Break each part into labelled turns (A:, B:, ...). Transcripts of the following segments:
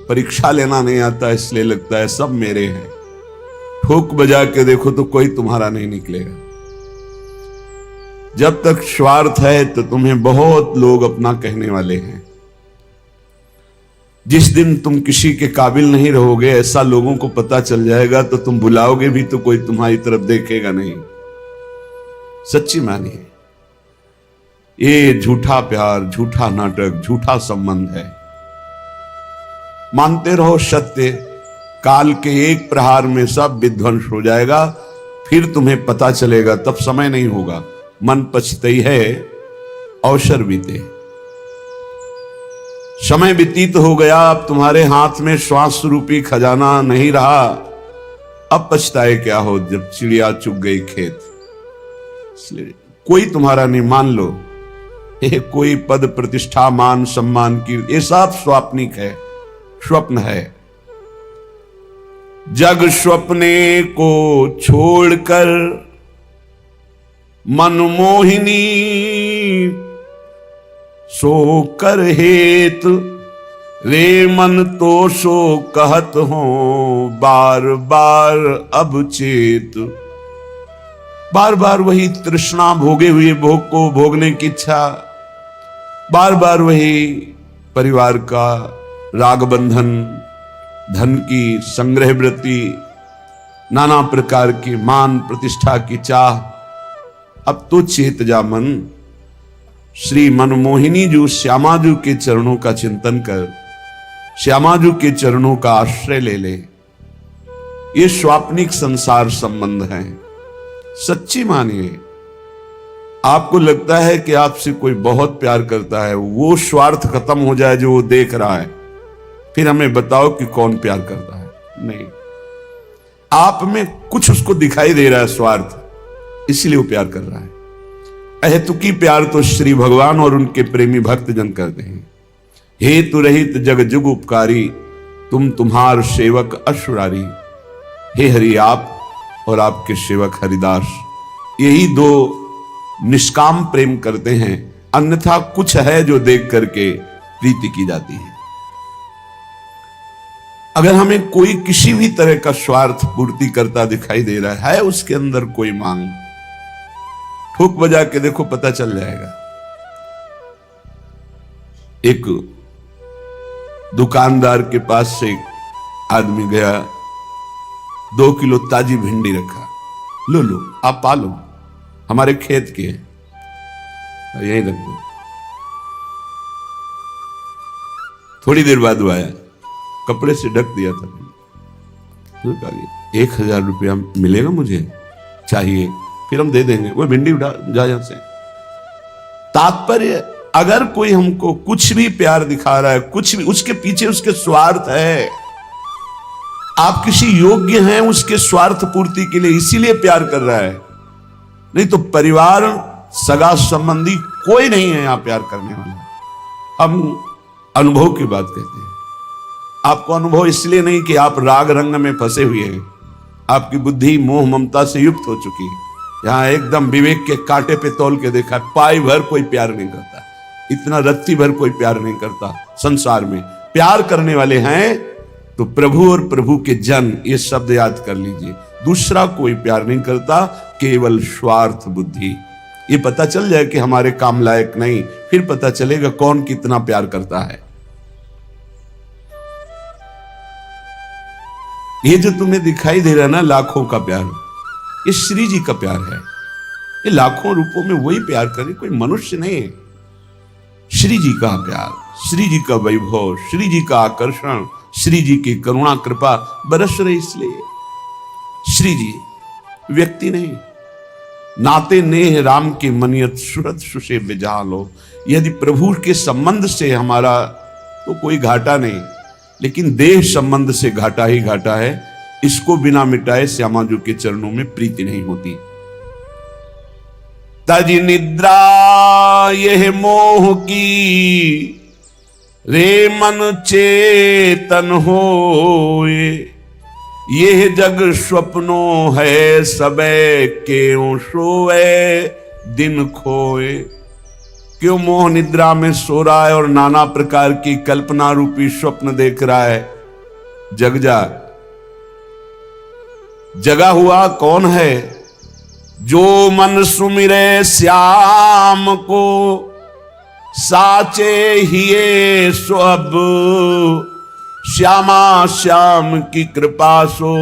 A: परीक्षा लेना नहीं आता इसलिए लगता है सब मेरे हैं। ठोक बजा के देखो तो कोई तुम्हारा नहीं निकलेगा। जब तक स्वार्थ है तो तुम्हें बहुत लोग अपना कहने वाले हैं। जिस दिन तुम किसी के काबिल नहीं रहोगे, ऐसा लोगों को पता चल जाएगा तो तुम बुलाओगे भी तो कोई तुम्हारी तरफ देखेगा नहीं। सच्ची मानिए, ये झूठा प्यार, झूठा नाटक, झूठा संबंध है। मानते रहो सत्य, काल के एक प्रहार में सब विध्वंस हो जाएगा। फिर तुम्हें पता चलेगा, तब समय नहीं होगा। मन पछतई है अवसर बीते। समय व्यतीत हो गया, अब तुम्हारे हाथ में श्वास रूपी खजाना नहीं रहा। अब पछताए क्या हो जब चिड़िया चुग गई खेत। इसलिए कोई तुम्हारा नहीं, मान लो ये कोई पद प्रतिष्ठा मान सम्मान की, ये सब स्वाप्निक है, स्वप्न है। जग स्वप्ने को छोड़कर मनमोहिनी सो कर हेत, रे मन तो सो कहत हो बार बार अब चेत। बार बार वही तृष्णा, भोगे हुए भोग को भोगने की इच्छा, बार बार वही परिवार का राग बंधन, धन की संग्रह वृत्ति, नाना प्रकार की मान प्रतिष्ठा की चाह। अब तो चेत जा मन, श्री मनमोहिनी जो श्यामाजू के चरणों का चिंतन कर, श्यामाजू के चरणों का आश्रय ले ले। ये स्वाप्निक संसार संबंध है। सच्ची मानिए, आपको लगता है कि आपसे कोई बहुत प्यार करता है, वो स्वार्थ खत्म हो जाए जो वो देख रहा है, फिर हमें बताओ कि कौन प्यार करता है। नहीं, आप में कुछ उसको दिखाई दे रहा है स्वार्थ, इसलिए वो प्यार कर रहा है। अहेतुकी प्यार तो श्री भगवान और उनके प्रेमी भक्त जन करते हैं। हेतु रहित जग जुग उपकारी, तुम तुम्हार सेवक अशुरारी। हे हरि, आप और आपके सेवक हरिदास, यही दो निष्काम प्रेम करते हैं। अन्यथा कुछ है जो देख करके प्रीति की जाती है। अगर हमें कोई किसी भी तरह का स्वार्थ पूर्ति करता दिखाई दे रहा है, उसके अंदर कोई मांग, ठोक बजा के देखो, पता चल जाएगा। एक दुकानदार के पास से एक आदमी गया, 2 किलो ताजी भिंडी रखा। लो लो, आप पालो, हमारे खेत के हैं, यही रख दो। थोड़ी देर बाद वो आया, कपड़े से ढक दिया था। 1000 रुपया मिलेगा, मुझे चाहिए, फिर हम दे देंगे। वो भिंडी उठा जा यहां से। तात्पर्य, अगर कोई हमको कुछ भी प्यार दिखा रहा है, कुछ भी, उसके पीछे उसके स्वार्थ है। आप किसी योग्य हैं उसके स्वार्थ पूर्ति के लिए, इसीलिए प्यार कर रहा है। नहीं तो परिवार, सगा संबंधी कोई नहीं है यहां प्यार करने वाला। हम अनुभव की बात कहते हैं। आपको अनुभव इसलिए नहीं कि आप राग रंग में फंसे हुए हैं, आपकी बुद्धि मोह ममता से युक्त हो चुकी है। यहां एकदम विवेक के कांटे पे तौल के देखा, पाई भर कोई प्यार नहीं करता, इतना रत्ती भर कोई प्यार नहीं करता संसार में। प्यार करने वाले हैं तो प्रभु और प्रभु के जन, ये शब्द याद कर लीजिए। दूसरा कोई प्यार नहीं करता, केवल स्वार्थ बुद्धि। ये पता चल जाए कि हमारे काम लायक नहीं, फिर पता चलेगा कौन कितना प्यार करता है। ये जो तुम्हें दिखाई दे रहा है ना, लाखों का प्यार, ये श्री जी का प्यार है। ये लाखों रूपों में वही प्यार करे, कोई मनुष्य नहीं है। श्री जी का प्यार, श्री जी का वैभव, श्री जी का आकर्षण, श्री जी की करुणा कृपा बरस रही। इसलिए श्री जी व्यक्ति नहीं। नाते नेह राम के मनियत सुरत सुसे बेजालो। यदि प्रभु के संबंध से हमारा तो कोई घाटा नहीं, लेकिन देह संबंध से घाटा ही घाटा है। इसको बिना मिटाए श्यामाजू के चरणों में प्रीति नहीं होती। तज निद्रा यह मोह की, रे मन चेतन होए। यह जग स्वप्नो है, सबे क्यों सोए दिन खोए। क्यों मोह निद्रा में सो रहा है और नाना प्रकार की कल्पना रूपी स्वप्न देख रहा है? जग जा। जगा हुआ कौन है? जो मन सुमिरे श्याम को, साचे हिये सो अब, श्यामा श्याम की कृपा सो,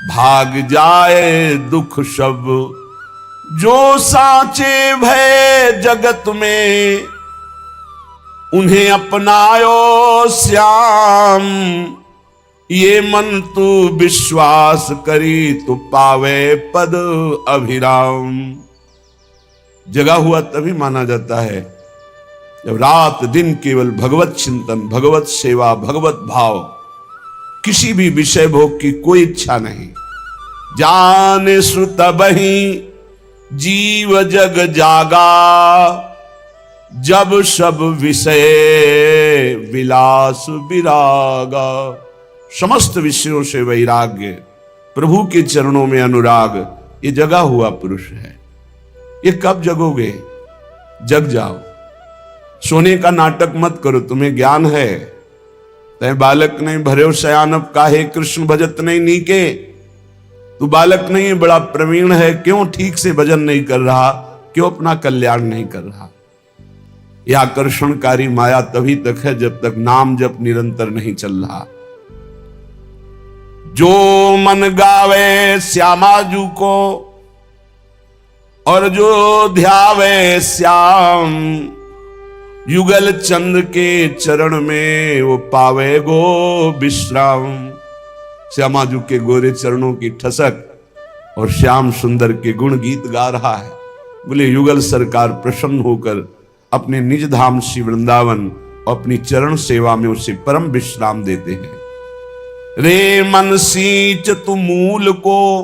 A: भाग जाए दुख सब। जो साचे भय जगत में, उन्हें अपनायो श्याम। ये मन तू विश्वास करी, तो पावे पद अभिराम। जगा हुआ तभी माना जाता है जब रात दिन केवल भगवत चिंतन, भगवत सेवा, भगवत भाव, किसी भी विषय भोग की कोई इच्छा नहीं। जाने सुत बही जीव जग जागा, जब सब विषय विलास विरागा। समस्त विषयों से वैराग्य, प्रभु के चरणों में अनुराग, ये जगा हुआ पुरुष है। ये कब जगोगे? जग जाओ। सोने का नाटक मत करो, तुम्हें ज्ञान है। तय बालक नहीं भरे सयानब काहे, कृष्ण भजत नहीं नीके। तू बालक नहीं है, बड़ा प्रवीण है, क्यों ठीक से भजन नहीं कर रहा? क्यों अपना कल्याण नहीं कर रहा? यह आकर्षणकारी माया तभी तक है जब तक नाम जप निरंतर नहीं चल रहा। जो मन गावे श्यामाजू को, और जो ध्यावे श्याम, युगल चंद्र के चरण में वो पावे गो विश्राम। श्यामाजू के गोरे चरणों की ठसक और श्याम सुंदर के गुण गीत गा रहा है। बोले युगल सरकार प्रसन्न होकर अपने निज धाम श्री वृंदावन और अपनी चरण सेवा में उसे परम विश्राम देते हैं। रे मन सींच तू मूल को,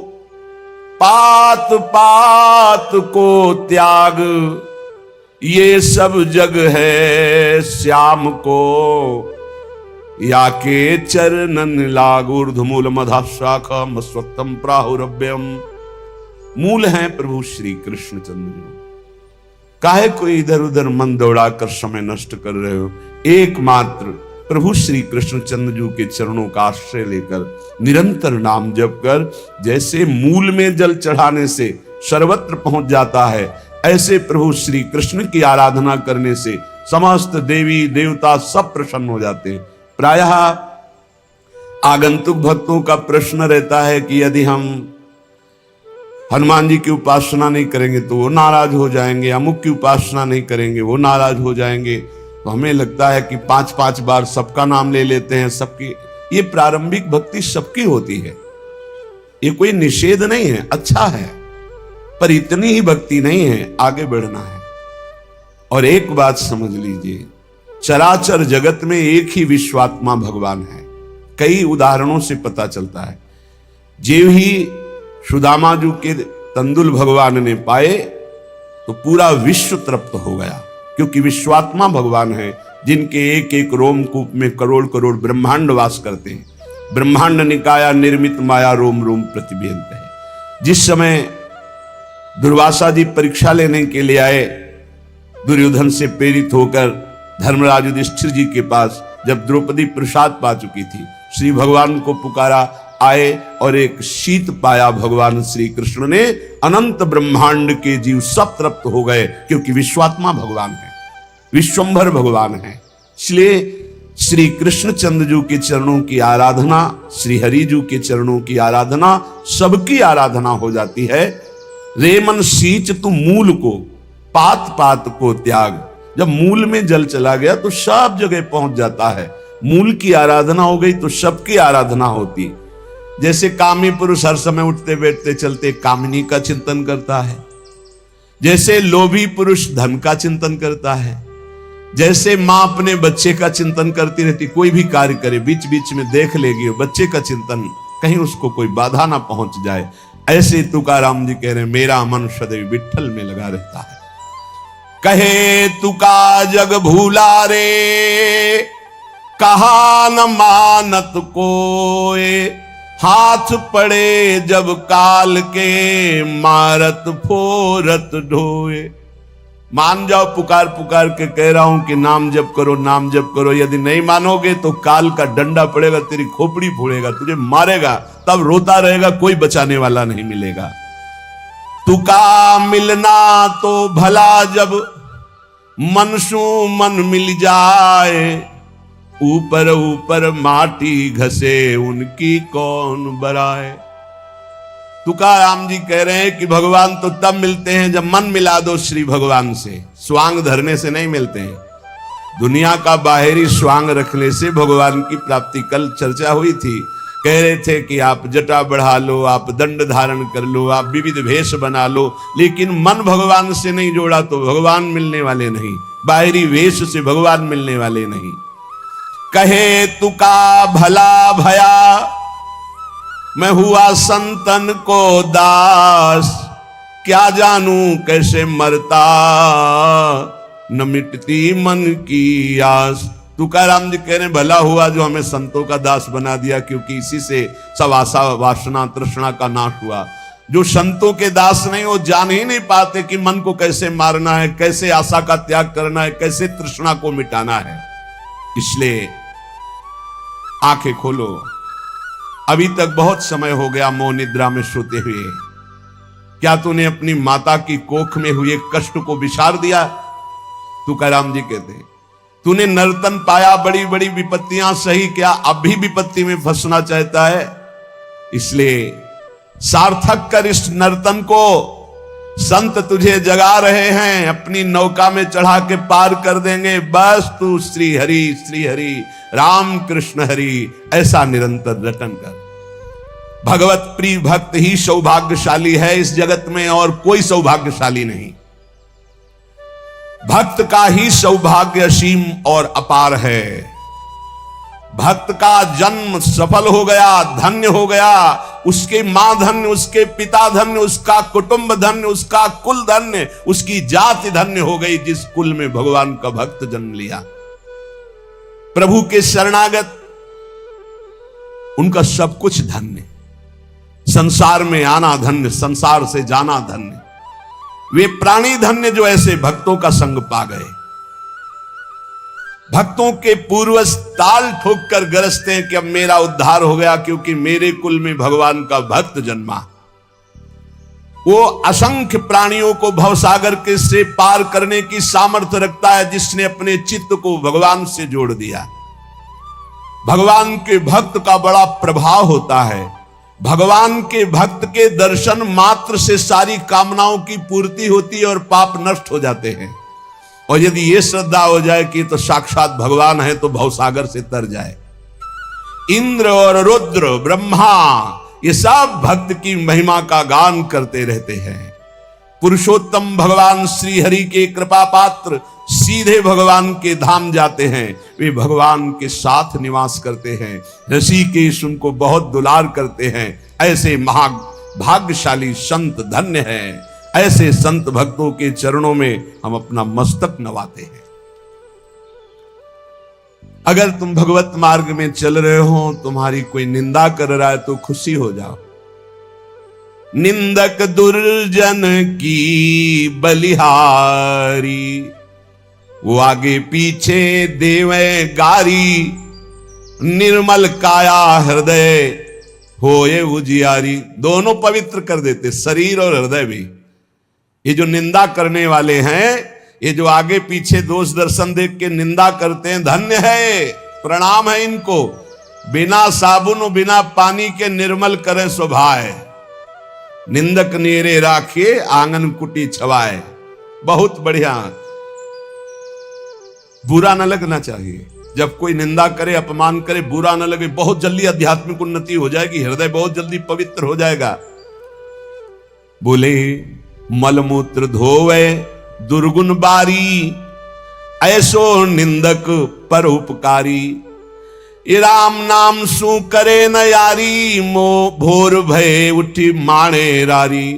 A: पात पात को त्याग। ये सब जग है श्याम को, या के चरणन लाग। ऊर्ध्वमूल मधा शाखा मस्वत्तम प्राहुरभ्यम। मूल हैं प्रभु श्री कृष्ण चंद्र। काहे कोई इधर उधर मन दौड़ाकर समय नष्ट कर रहे हो? एकमात्र प्रभु श्री कृष्ण चंद्र जी के चरणों का आश्रय लेकर निरंतर नाम जप कर, जैसे मूल में जल चढ़ाने से सर्वत्र पहुंच जाता है, ऐसे प्रभु श्री कृष्ण की आराधना करने से समस्त देवी देवता सब प्रसन्न हो जाते हैं। प्रायः आगंतुक भक्तों का प्रश्न रहता है कि यदि हम हनुमान जी की उपासना नहीं करेंगे तो वो नाराज हो जाएंगे, अमुक की उपासना नहीं करेंगे वो नाराज हो जाएंगे। तो हमें लगता है कि 5-5 बार सबका नाम ले लेते हैं, सबकी। ये प्रारंभिक भक्ति सबकी होती है, ये कोई निषेध नहीं है, अच्छा है, पर इतनी ही भक्ति नहीं है, आगे बढ़ना है। और एक बात समझ लीजिए, चराचर जगत में एक ही विश्वात्मा भगवान है। कई उदाहरणों से पता चलता है। जीव ही सुदामा जी के तंदुल भगवान ने पाए तो पूरा विश्व तृप्त हो गया, क्योंकि विश्वात्मा भगवान है जिनके एक एक रोमकूप में करोड़ करोड़ ब्रह्मांड वास करते हैं। ब्रह्मांड निकाया निर्मित माया रोम रोम प्रतिबिंबित है। जिस समय दुर्वासा जी परीक्षा लेने के लिए आए, दुर्योधन से प्रेरित होकर धर्मराज युधिष्ठिर जी के पास, जब द्रौपदी प्रसाद पा चुकी थी, श्री भगवान को पुकारा, आए और एक शीत पाया भगवान श्री कृष्ण ने। अनंत ब्रह्मांड के जीव सब तृप्त हो गए, क्योंकि विश्वात्मा भगवान है, विश्वंभर भगवान है। इसलिए श्री कृष्ण चंद्र जी के चरणों की आराधना, श्री हरि जी के चरणों की आराधना, सबकी आराधना हो जाती है। रे मन सींच तू मूल को, पात पात को त्याग। जब मूल में जल चला गया तो सब जगह पहुंच जाता है। मूल की आराधना हो गई तो सबकी आराधना होती। जैसे कामी पुरुष हर समय उठते बैठते चलते कामिनी का चिंतन करता है, जैसे लोभी पुरुष धन का चिंतन करता है, जैसे मां अपने बच्चे का चिंतन करती रहती, कोई भी कार्य करे बीच बीच में देख लेगी बच्चे का चिंतन, कहीं उसको कोई बाधा ना पहुंच जाए। ऐसे तुकाराम जी कह रहे, मेरा मन सदैव विठ्ठल में लगा रहता है। कहे तुका जग भूला रे, कहा न मानत कोय। हाथ पड़े जब काल के, मारत फोरत ढोए। मान जाओ, पुकार पुकार के कह रहा हूं कि नाम जप करो, नाम जप करो। यदि नहीं मानोगे तो काल का डंडा पड़ेगा, तेरी खोपड़ी फोड़ेगा, तुझे मारेगा, तब रोता रहेगा, कोई बचाने वाला नहीं मिलेगा। तुका मिलना तो भला जब मन सु मन मिल जाए, ऊपर ऊपर माटी घसे उनकी कौन बराए। तुकाराम जी कह रहे हैं कि भगवान तो तब मिलते हैं जब मन मिला दो श्री भगवान से, स्वांग धरने से नहीं मिलते हैं। दुनिया का बाहरी स्वांग रखने से भगवान की प्राप्ति, कल चर्चा हुई थी, कह रहे थे कि आप जटा बढ़ा लो, आप दंड धारण कर लो, आप विविध भेष बना लो, लेकिन मन भगवान से नहीं जोड़ा तो भगवान मिलने वाले नहीं, बाहरी वेश से भगवान मिलने वाले नहीं। कहे तुका भला भया, मैं हुआ संतन को दास, क्या जानू कैसे मरता, न मिटती मन की आस। तुकाराम जी कह रहे भला हुआ जो हमें संतों का दास बना दिया, क्योंकि इसी से सब आशा वासना तृष्णा का नाश हुआ। जो संतों के दास नहीं, वो जान ही नहीं पाते कि मन को कैसे मारना है, कैसे आशा का त्याग करना है, कैसे तृष्णा को मिटाना है। इसलिए आंखें खोलो, अभी तक बहुत समय हो गया मोह निद्रा में सोते हुए। क्या तूने अपनी माता की कोख में हुए कष्ट को विसार दिया? तुकाराम जी कहते तूने नर्तन पाया, बड़ी बड़ी विपत्तियां सही, क्या अब भी विपत्ति में फंसना चाहता है? इसलिए सार्थक कर इस नर्तन को। संत तुझे जगा रहे हैं, अपनी नौका में चढ़ा के पार कर देंगे। बस तू श्री हरि राम कृष्ण हरि ऐसा निरंतर रटन कर। भगवत प्रिय भक्त ही सौभाग्यशाली है इस जगत में, और कोई सौभाग्यशाली नहीं। भक्त का ही सौभाग्य असीम और अपार है। भक्त का जन्म सफल हो गया, धन्य हो गया, उसके मां धन्य, उसके पिता धन्य, उसका कुटुंब धन्य, उसका कुल धन्य, उसकी जाति धन्य हो गई जिस कुल में भगवान का भक्त जन्म लिया। प्रभु के शरणागत, उनका सब कुछ धन्य। संसार में आना धन्य, संसार से जाना धन्य। वे प्राणी धन्य जो ऐसे भक्तों का संग पा गए। भक्तों के पूर्वज ताल ठोक कर गरजते हैं कि अब मेरा उद्धार हो गया, क्योंकि मेरे कुल में भगवान का भक्त जन्मा। वो असंख्य प्राणियों को भवसागर के से पार करने की सामर्थ्य रखता है, जिसने अपने चित्त को भगवान से जोड़ दिया। भगवान के भक्त का बड़ा प्रभाव होता है। भगवान के भक्त के दर्शन मात्र से सारी कामनाओं की पूर्ति होती है और पाप नष्ट हो जाते हैं। और यदि ये श्रद्धा हो जाए कि तो साक्षात भगवान है, तो भवसागर से तर जाए। इंद्र और रुद्र, ब्रह्मा, ये सब भक्त की महिमा का गान करते रहते हैं। पुरुषोत्तम भगवान श्री हरि के कृपा पात्र सीधे भगवान के धाम जाते हैं। वे भगवान के साथ निवास करते हैं। ऋषिकेश उनको बहुत दुलार करते हैं। ऐसे महाभाग्यशाली संत धन्य हैं। ऐसे संत भक्तों के चरणों में हम अपना मस्तक नवाते हैं। अगर तुम भगवत मार्ग में चल रहे हो, तुम्हारी कोई निंदा कर रहा है तो खुशी हो जाओ। निंदक दुर्जन की बलिहारी, वो आगे पीछे देवे गारी। निर्मल काया हृदय होए उजियारी। दोनों पवित्र कर देते, शरीर और हृदय भी। ये जो निंदा करने वाले हैं, ये जो आगे पीछे दोष दर्शन देख के निंदा करते हैं, धन्य है, प्रणाम है इनको। बिना साबुन और बिना पानी के निर्मल करें स्वभाव। निंदक नेरे राखिए, आंगन कुटी छवाए। बहुत बढ़िया। बुरा न लगना चाहिए। जब कोई निंदा करे, अपमान करे, बुरा न लगे। बहुत जल्दी आध्यात्मिक उन्नति हो जाएगी, हृदय बहुत जल्दी पवित्र हो जाएगा। बोले मलमूत्र धोवे दुर्गुण बारी, ऐसो निंदक पर उपकारी। ये राम नाम सु करे न यारी, मो भोर भय उठी माणे रारी।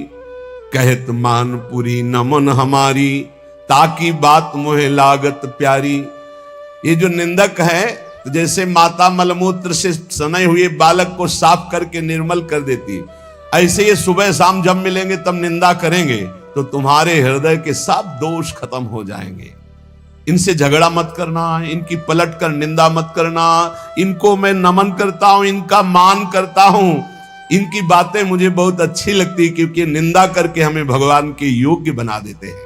A: कहत मानपुरी नमन हमारी, ताकि बात मोहे लागत प्यारी। ये जो निंदक है, जैसे माता मलमूत्र से सने हुए बालक को साफ करके निर्मल कर देती, ऐसे ये सुबह शाम जब मिलेंगे तब निंदा करेंगे, तो तुम्हारे हृदय के सब दोष खत्म हो जाएंगे। इनसे झगड़ा मत करना, इनकी पलट कर निंदा मत करना। इनको मैं नमन करता हूं, इनका मान करता हूं, इनकी बातें मुझे बहुत अच्छी लगती, क्योंकि निंदा करके हमें भगवान के योग्य बना देते हैं।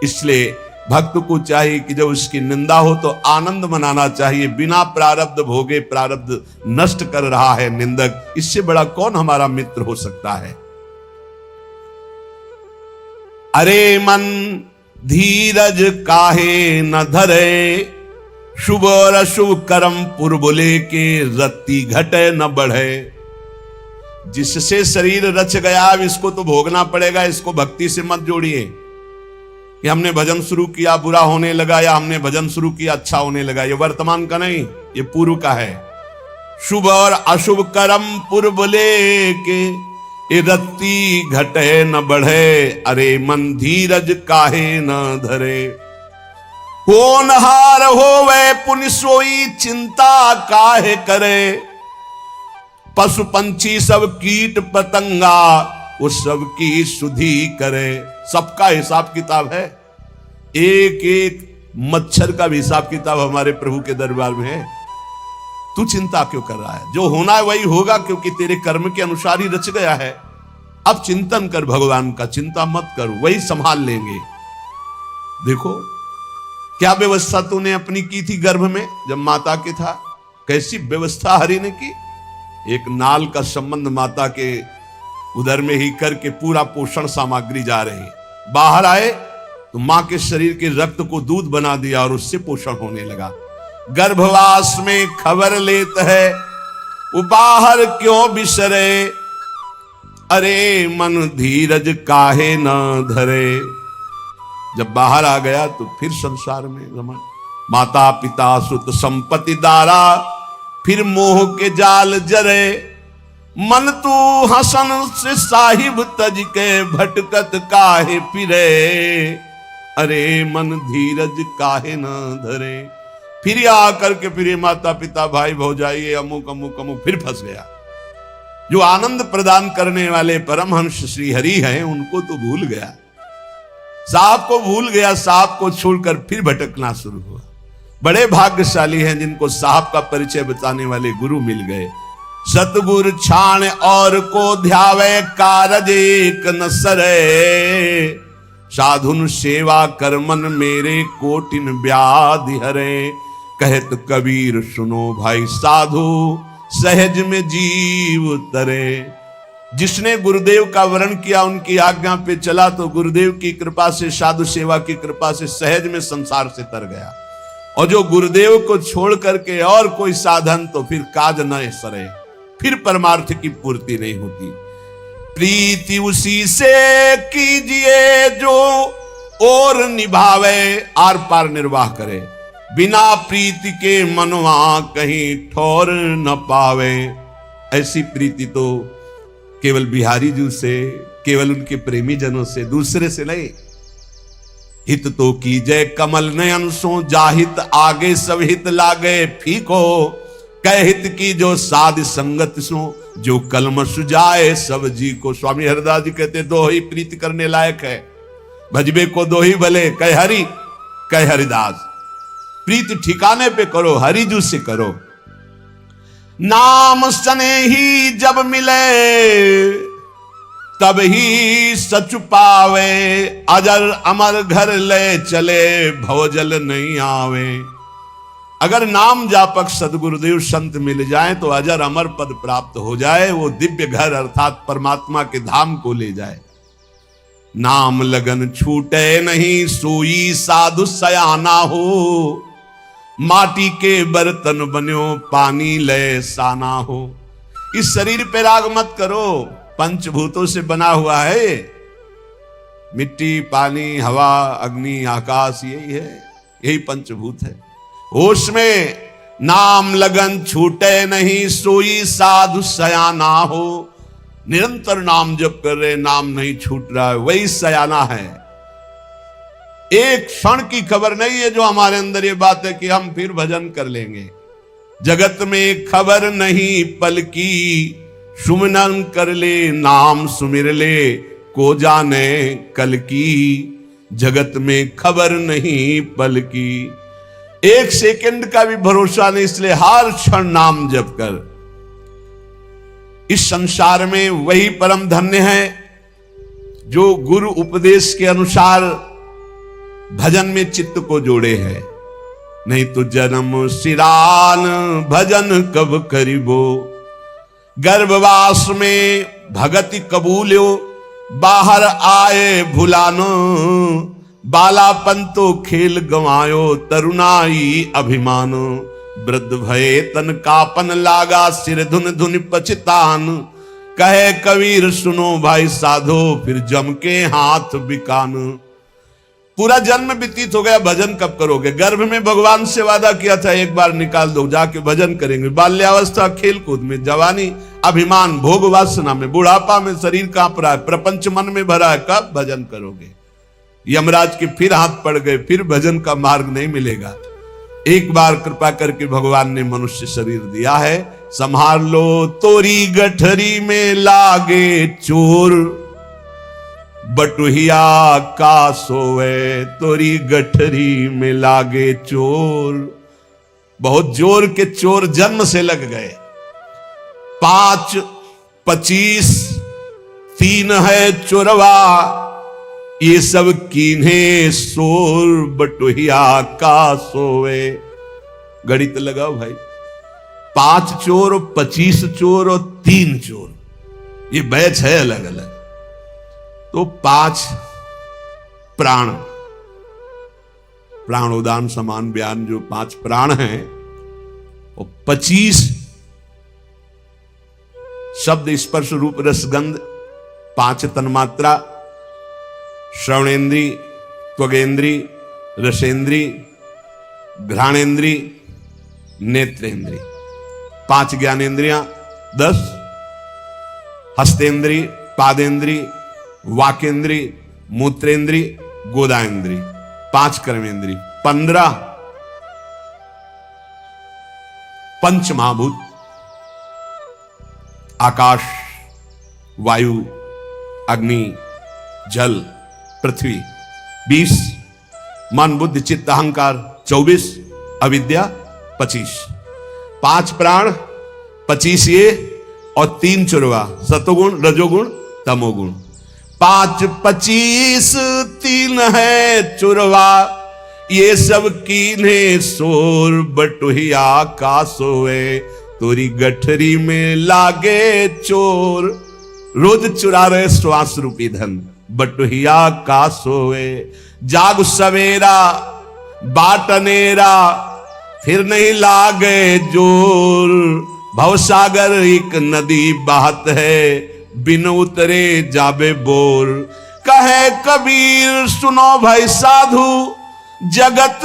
A: इसलिए भक्त को चाहिए कि जब उसकी निंदा हो तो आनंद मनाना चाहिए। बिना प्रारब्ध भोगे प्रारब्ध नष्ट कर रहा है निंदक, इससे बड़ा कौन हमारा मित्र हो सकता है। अरे मन धीरज काहे न धरे, शुभ और अशुभ कर्म पुरबुले के रत्ती घटे न बढ़े। जिससे शरीर रच गया, अब इसको तो भोगना पड़ेगा, इसको भक्ति से मत जोड़िए कि हमने भजन शुरू किया बुरा होने लगा, या हमने भजन शुरू किया अच्छा होने लगा। ये वर्तमान का नहीं, ये पूर्व का है। शुभ और अशुभ कर्म पुरबुले के ए रत्ती घटे न बढ़े, अरे मन धीरज काहे न धरे। होनहार होवे पुनि सोई चिंता काहे करे। पशु पंछी सब कीट पतंगा वो सबकी सुधि करे। सबका हिसाब किताब है, एक एक मच्छर का भी हिसाब किताब हमारे प्रभु के दरबार में है। तू चिंता क्यों कर रहा है? जो होना है वही होगा, क्योंकि तेरे कर्म के अनुसार ही रच गया है। अब चिंतन कर भगवान का, चिंता मत कर, वही संभाल लेंगे। देखो क्या व्यवस्था तूने अपनी की थी गर्भ में जब माता के था, कैसी व्यवस्था हरि ने की। एक नाल का संबंध माता के उदर में ही करके पूरा पोषण सामग्री जा रही। बाहर आए तो मां के शरीर के रक्त को दूध बना दिया और उससे पोषण होने लगा। गर्भवास में खबर लेत है वो बाहर क्यों बिसरे। अरे मन धीरज काहे न धरे। जब बाहर आ गया तो फिर संसार में रमण। माता पिता सुत संपत्ति दारा फिर मोह के जाल जरे। मन तू हसन से साहिब तज के भटकत काहे फिरे। अरे मन धीरज काहे न धरे। फिर आकर के फिर माता पिता भाई भौजाई अमुक अमुक अमुक फिर फंस गया। जो आनंद प्रदान करने वाले परमहंस श्री हरि हैं उनको तो भूल गया, साहब को भूल गया, साहब को छोड़कर फिर भटकना शुरू हुआ। बड़े भाग्यशाली हैं जिनको साहब का परिचय बताने वाले गुरु मिल गए। सतगुर छाण और को ध्यावे कारज एक न सरे। साधुन सेवा कर मन मेरे कोटिन व्याधि हरे। कहत कबीर सुनो भाई साधु सहज में जीव तरे। जिसने गुरुदेव का वर्ण किया, उनकी आज्ञा पे चला तो गुरुदेव की कृपा से, साधु सेवा की कृपा से सहज में संसार से तर गया। और जो गुरुदेव को छोड़ करके और कोई साधन, तो फिर काज न सरे, फिर परमार्थ की पूर्ति नहीं होती। प्रीति उसी से कीजिए जो और निभावे, आर पार निर्वाह करे। बिना प्रीति के मनवा कहीं ठोर न पावे। ऐसी प्रीति तो केवल बिहारी जी से, केवल उनके प्रेमी जनों से, दूसरे से नहीं। हित तो कीजय कमल नयन सो, जाहित आगे सब हित लागे फीको। कह हित की जो साध संगत सो, जो कलम सुजाए सब जी को। स्वामी हरिदास जी कहते दो ही प्रीति करने लायक है, भजबे को दो ही भले, कह हरि कह हरिदास। प्रीति ठिकाने पे करो, हरिजू से करो। नाम सने ही जब मिले तब ही सच पावे। अजर अमर घर ले चले भवजल नहीं आवे। अगर नाम जापक सदगुरुदेव संत मिल जाए तो अजर अमर पद प्राप्त हो जाए, वो दिव्य घर अर्थात परमात्मा के धाम को ले जाए। नाम लगन छूटे नहीं सोई साधु सयाना हो। माटी के बर्तन बन्यो पानी ले साना हो। इस शरीर पे राग मत करो, पंचभूतों से बना हुआ है। मिट्टी, पानी, हवा, अग्नि, आकाश, यही है, यही पंचभूत है। होश में नाम लगन छूटे नहीं सोई साधु सयाना हो। निरंतर नाम जप कर रहे, नाम नहीं छूट रहा है, वही सयाना है। एक क्षण की खबर नहीं है जो हमारे अंदर ये बात है कि हम फिर भजन कर लेंगे। जगत में खबर नहीं पल की, सुमिरन कर ले नाम सुमिर ले। को जाने कल की, जगत में खबर नहीं पल की। एक सेकंड का भी भरोसा नहीं, इसलिए हर क्षण नाम जप कर। इस संसार में वही परम धन्य है जो गुरु उपदेश के अनुसार भजन में चित्त को जोड़े है। नहीं तो जन्म सिरान भजन कब करिबो, गर्भवास में भगति कबूल्यो, बाहर आए भुलानो, बालापन तो खेल गंवायो, तरुणाई अभिमानो, वृद्ध भये तन कापन लागा, सिर धुन धुन पछतान, कहे कबीर सुनो भाई साधो, फिर जम के हाथ बिकान। पूरा जन्म व्यतीत हो गया, भजन कब करोगे? गर्भ में भगवान से वादा किया था एक बार निकाल दो, जाके भजन करेंगे। बाल्यावस्था खेल कूद में, जवानी अभिमान भोग वासना में, बुढ़ापा में शरीर कांप रहा है, प्रपंच मन में भरा है, कब भजन करोगे? यमराज के फिर हाथ पड़ गए, फिर भजन का मार्ग नहीं मिलेगा। एक बार कृपा करके भगवान ने मनुष्य शरीर दिया है, संभाल लो तोरी गठरी में लागे चोर, बटुहिया का सोवे तोरी गठरी में लागे चोर। बहुत जोर के चोर जन्म से लग गए। 5, 25, 3 है चोरवा, ये सब कीन्हे सोर, बटुहिया का सोवे। गणित लगाओ भाई, 5 चोर, 25 चोर और 3 चोर, ये बैच है अलग अलग। तो 5 प्राण, प्राणोदान समान बयान जो 5 प्राण हैं, और 25 शब्द स्पर्श रूप रसगंध, 5 तन्मात्रा, श्रवणेन्द्री, त्वगेन्द्री, रसेंद्री, घ्राणेन्द्री, नेत्रेंद्री, 5 ज्ञानेन्द्रियां, 10 हस्तेन्द्री, पादेन्द्री, वाकेंद्री, मूत्रेंद्री, गोदाएंद्री, 5 कर्मेंद्री, 15 पंच महाभूत, आकाश, वायु, अग्नि, जल, पृथ्वी, 20 मन बुद्धि चित्त अहंकार, 24 अविद्या, 25 5 प्राण, 25 ये और 3 चुरवा, सतोगुण रजोगुण तमोगुण। 5, 25, 3 है चुरवा, ये सब कीन्हे सोर, बटुहिया का सोए तोरी गठरी में लागे चोर। रोज चुरा रहे श्वास रूपी धन, बटुहिया का सोए। जाग सवेरा बाट अनेरा, फिर नहीं लागे जोर, भवसागर एक नदी बहत है, बिन उतरे जाबे बोर। कहे कबीर सुनो भाई साधु, जगत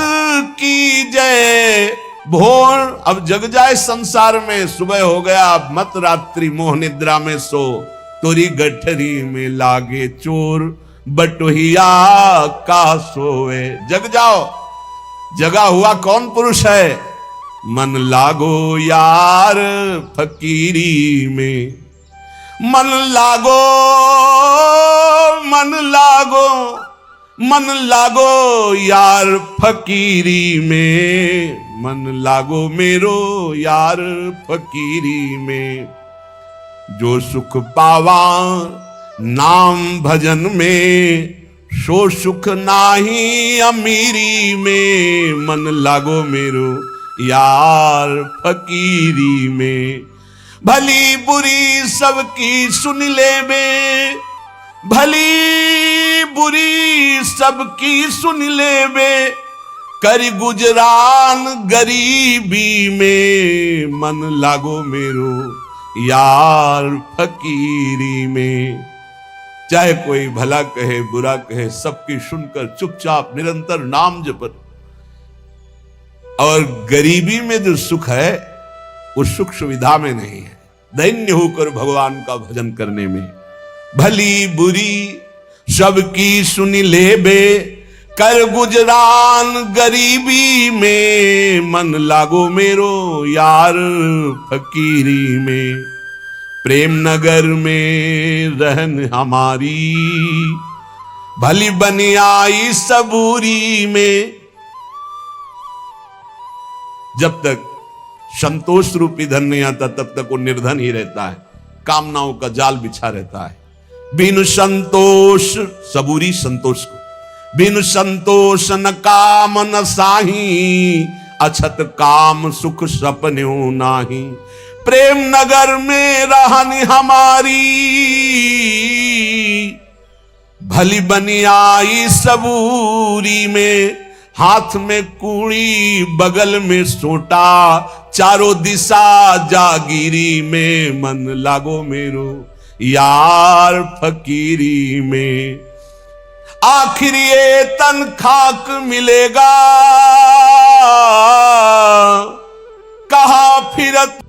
A: की जय भोर। अब जग जाए संसार में, सुबह हो गया मत रात्रि मोह निद्रा में सो, तोरी गठरी में लागे चोर, बटुहिया का सोए। जग जाओ, जगा हुआ कौन पुरुष है? मन लागो यार फकीरी में, मन लागो, मन लागो, मन लागो यार फकीरी में, मन लागो मेरो यार फकीरी में। जो सुख पावा नाम भजन में, सो सुख नाही अमीरी में, मन लागो मेरो यार फकीरी में। भली बुरी सबकी सुन ले बे, भली बुरी सबकी सुन ले बे, कर गुजरान गरीबी में, मन लागो मेरो यार फकीरी में। चाहे कोई भला कहे बुरा कहे, सबकी सुनकर चुपचाप निरंतर नाम जपत। और गरीबी में जो सुख है उस सुख सुविधा में नहीं है, दैन्य होकर भगवान का भजन करने में। भली बुरी सबकी सुनी ले बे, कर गुजरान गरीबी में, मन लागो मेरो यार फकीरी में। प्रेम नगर में रहन हमारी, भली बनी आई सबूरी में। जब तक संतोष रूपी धन नहीं आता तब तक वो निर्धन ही रहता है, कामनाओं का जाल बिछा रहता है। बिनु संतोष, सबूरी संतोष को, बिनु संतोष न काम न साही, अछत काम सुख सपन्यों नाही। प्रेम नगर में रहनी हमारी, भली बनी आई सबूरी में। हाथ में कूड़ी बगल में सोटा, चारों दिशा जागीरी में। मन लागो मेरो यार फकीरी में, आखिर ये तन खाक मिलेगा, कहाँ फिरत